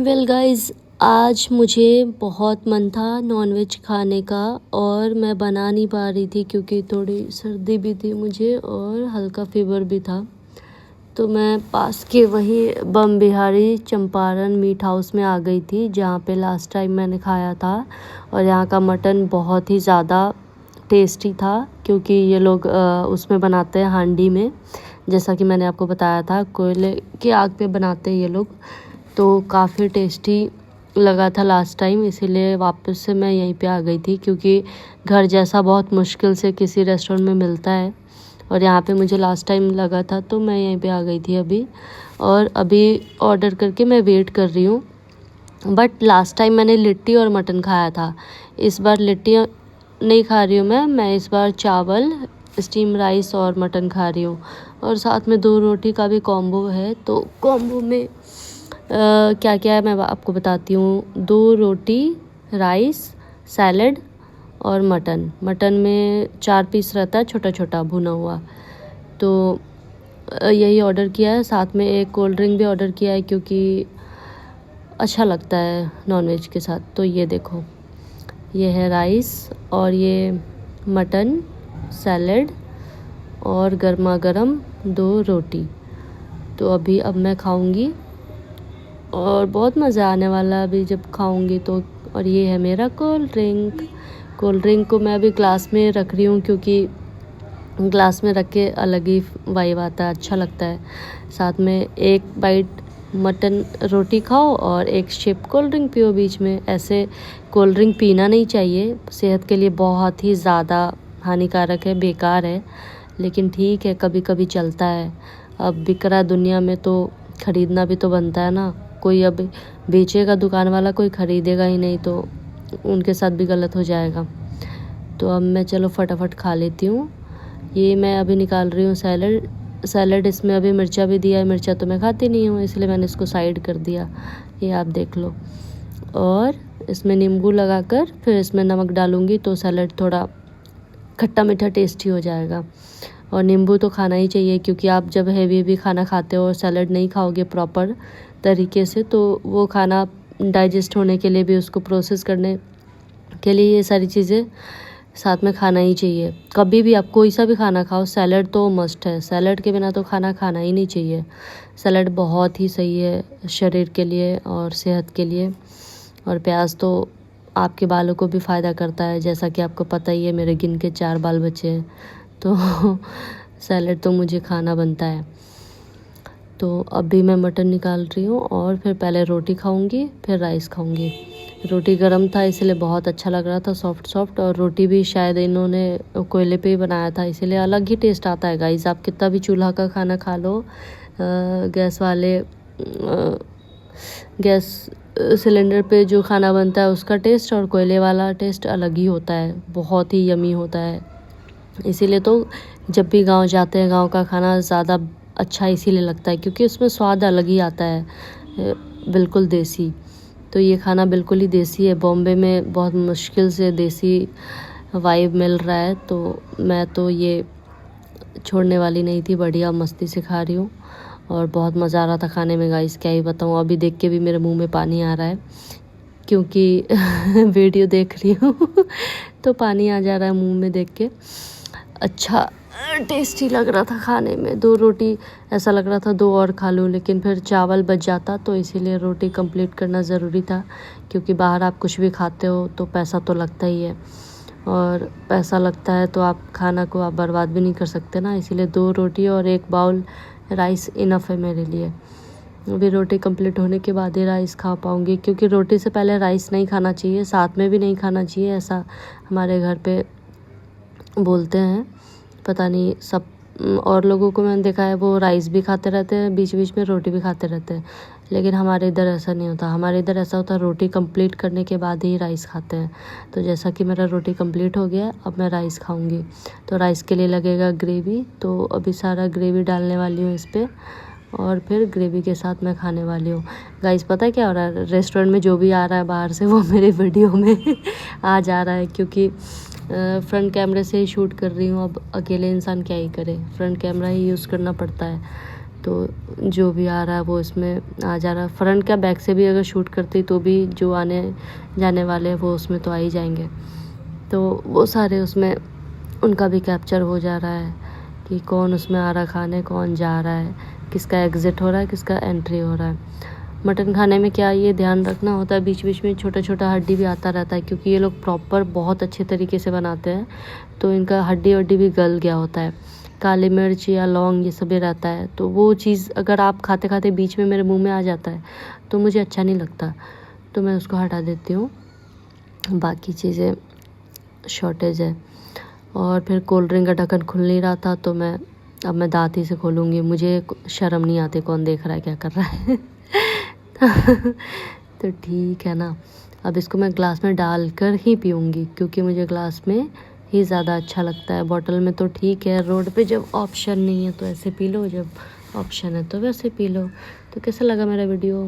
Well guys, आज मुझे बहुत मन था नॉनवेज खाने का और मैं बना नहीं पा रही थी क्योंकि थोड़ी सर्दी भी थी मुझे और हल्का फीवर भी था। तो मैं पास के वही बम बिहारी चंपारण मीट हाउस में आ गई थी जहाँ पे लास्ट टाइम मैंने खाया था। और यहाँ का मटन बहुत ही ज़्यादा टेस्टी था क्योंकि ये लोग उसमें बनाते हैं हांडी में, जैसा कि मैंने आपको बताया था कोयले की आग पे बनाते हैं ये लोग। तो काफ़ी टेस्टी लगा था लास्ट टाइम, इसीलिए वापस से मैं यहीं पे आ गई थी क्योंकि घर जैसा बहुत मुश्किल से किसी रेस्टोरेंट में मिलता है और यहाँ पे मुझे लास्ट टाइम लगा था तो मैं यहीं पे आ गई थी अभी। और अभी ऑर्डर करके मैं वेट कर रही हूँ। बट लास्ट टाइम मैंने लिट्टी और मटन खाया था, इस बार लिट्टी नहीं खा रही हूँ मैं इस बार चावल, स्टीम राइस और मटन खा रही हूँ। और साथ में 2 रोटी का भी कॉम्बो है। तो कॉम्बो में क्या क्या है मैं आपको बताती हूँ। 2 रोटी, राइस, सैलड और मटन में 4 पीस रहता है छोटा छोटा भुना हुआ। तो यही ऑर्डर किया है, साथ में एक कोल्ड ड्रिंक भी ऑर्डर किया है क्योंकि अच्छा लगता है नॉनवेज के साथ। तो ये देखो, ये है राइस और ये मटन, सैलड और गर्मा गर्म 2 रोटी। तो अब मैं खाऊंगी और बहुत मज़ा आने वाला अभी जब खाऊंगी तो। और ये है मेरा कोल्ड ड्रिंक को मैं अभी ग्लास में रख रही हूँ क्योंकि ग्लास में रख के अलग ही वाइब आता है, अच्छा लगता है। साथ में एक बाइट मटन रोटी खाओ और एक शिप कोल्ड ड्रिंक पियो बीच में। ऐसे कोल्ड ड्रिंक पीना नहीं चाहिए, सेहत के लिए बहुत ही ज़्यादा हानिकारक है, बेकार है, लेकिन ठीक है कभी कभी चलता है। अब बिक रहा दुनिया में तो ख़रीदना भी तो बनता है ना। कोई अब बेचेगा दुकान वाला, कोई ख़रीदेगा ही नहीं तो उनके साथ भी गलत हो जाएगा। तो अब मैं चलो फटाफट खा लेती हूँ। ये मैं अभी निकाल रही हूँ सैलड। इसमें अभी मिर्चा भी दिया है, मिर्चा तो मैं खाती नहीं हूँ इसलिए मैंने इसको साइड कर दिया, ये आप देख लो। और इसमें नींबू लगाकर फिर इसमें नमक डालूँगी तो सैलड थोड़ा खट्टा मीठा टेस्टी हो जाएगा। और नींबू तो खाना ही चाहिए क्योंकि आप जब हेवी खाना खाते हो और सैलड नहीं खाओगे प्रॉपर तरीके से तो वो खाना डाइजेस्ट होने के लिए भी, उसको प्रोसेस करने के लिए ये सारी चीज़ें साथ में खाना ही चाहिए। कभी भी आप कोई सा भी खाना खाओ, सैलड तो मस्ट है। सैलड के बिना तो खाना खाना ही नहीं चाहिए। सैलड बहुत ही सही है शरीर के लिए और सेहत के लिए। और प्याज तो आपके बालों को भी फ़ायदा करता है, जैसा कि आपको पता ही है मेरे गिन के 4 बाल बचे हैं तो सैलड तो मुझे खाना बनता है। तो अभी मैं मटन निकाल रही हूँ और फिर पहले रोटी खाऊंगी फिर राइस खाऊंगी। रोटी गर्म था इसलिए बहुत अच्छा लग रहा था, सॉफ्ट। और रोटी भी शायद इन्होंने कोयले पे ही बनाया था इसीलिए अलग ही टेस्ट आता है गाइस। आप कितना भी चूल्हा का खाना खा लो, गैस सिलेंडर पे जो खाना बनता है उसका टेस्ट और कोयले वाला टेस्ट अलग ही होता है, बहुत ही यमी होता है। इसीलिए तो जब भी गांव जाते हैं गांव का खाना ज़्यादा अच्छा इसीलिए लगता है क्योंकि उसमें स्वाद अलग ही आता है, बिल्कुल देसी। तो ये खाना बिल्कुल ही देसी है। बॉम्बे में बहुत मुश्किल से देसी वाइब मिल रहा है तो मैं तो ये छोड़ने वाली नहीं थी, बढ़िया मस्ती से खा रही हूँ और बहुत मज़ा आ रहा था खाने में गाइस, क्या ही बताऊँ। अभी देख के भी मेरे मुंह में पानी आ रहा है क्योंकि वीडियो देख रही हूँ तो पानी आ जा रहा है मुंह में देख के। अच्छा टेस्टी लग रहा था खाने में। 2 रोटी ऐसा लग रहा था 2 और खा लूँ, लेकिन फिर चावल बच जाता तो इसीलिए रोटी कंप्लीट करना ज़रूरी था क्योंकि बाहर आप कुछ भी खाते हो तो पैसा तो लगता ही है और पैसा लगता है तो आप खाना को आप बर्बाद भी नहीं कर सकते ना। इसीलिए 2 रोटी और 1 बाउल राइस इनफ है मेरे लिए। अभी रोटी कंप्लीट होने के बाद ही राइस खा पाऊँगी क्योंकि रोटी से पहले राइस नहीं खाना चाहिए, साथ में भी नहीं खाना चाहिए, ऐसा हमारे घर पे बोलते हैं। पता नहीं सब और लोगों को मैंने देखा है वो राइस भी खाते रहते हैं, बीच बीच में रोटी भी खाते रहते हैं, लेकिन हमारे इधर ऐसा नहीं होता। हमारे इधर ऐसा होता है रोटी कंप्लीट करने के बाद ही राइस खाते हैं। तो जैसा कि मेरा रोटी कंप्लीट हो गया, अब मैं राइस खाऊंगी। तो राइस के लिए लगेगा ग्रेवी, तो अभी सारा ग्रेवी डालने वाली हूँ इस पर और फिर ग्रेवी के साथ मैं खाने वाली हूँ। गाइस पता है क्या हो रहा है, रेस्टोरेंट में जो भी आ रहा है बाहर से वो मेरे वीडियो में आ जा रहा है क्योंकि फ्रंट कैमरे से ही शूट कर रही हूँ। अब अकेले इंसान क्या ही करे, फ्रंट कैमरा ही यूज़ करना पड़ता है तो जो भी आ रहा है वो इसमें आ जा रहा है। फ्रंट का बैक से भी अगर शूट करती तो भी जो आने जाने वाले हैं वो उसमें तो आ ही जाएंगे, तो वो सारे उसमें उनका भी कैप्चर हो जा रहा है कि कौन उसमें आ रहा है खाने, कौन जा रहा है, किसका एग्ज़िट हो रहा है, किसका एंट्री हो रहा है। मटन खाने में क्या ये ध्यान रखना होता है, बीच बीच में छोटा छोटा हड्डी भी आता रहता है, क्योंकि ये लोग प्रॉपर बहुत अच्छे तरीके से बनाते हैं, तो इनका हड्डी वड्डी भी गल गया होता है। काली मिर्च या लौंग ये सब भी रहता है, तो वो चीज़ अगर आप खाते खाते बीच में मेरे मुंह में आ जाता है तो मुझे अच्छा नहीं लगता, तो मैं उसको हटा देती हूँ। बाकी चीज़ें शॉर्टेज है। और फिर कोल्ड ड्रिंक का ढक्कन खुल नहीं रहा था, तो अब मैं दाँत ही से खोलूँगी, मुझे शर्म नहीं आती कौन देख रहा है क्या कर रहा है। तो ठीक है ना, अब इसको मैं ग्लास में डाल कर ही पीऊँगी, क्योंकि मुझे ग्लास में ही ज़्यादा अच्छा लगता है। बॉटल में तो ठीक है, रोड पे जब ऑप्शन नहीं है तो ऐसे पी लो, जब ऑप्शन है तो वैसे पी लो। तो कैसा लगा मेरा वीडियो?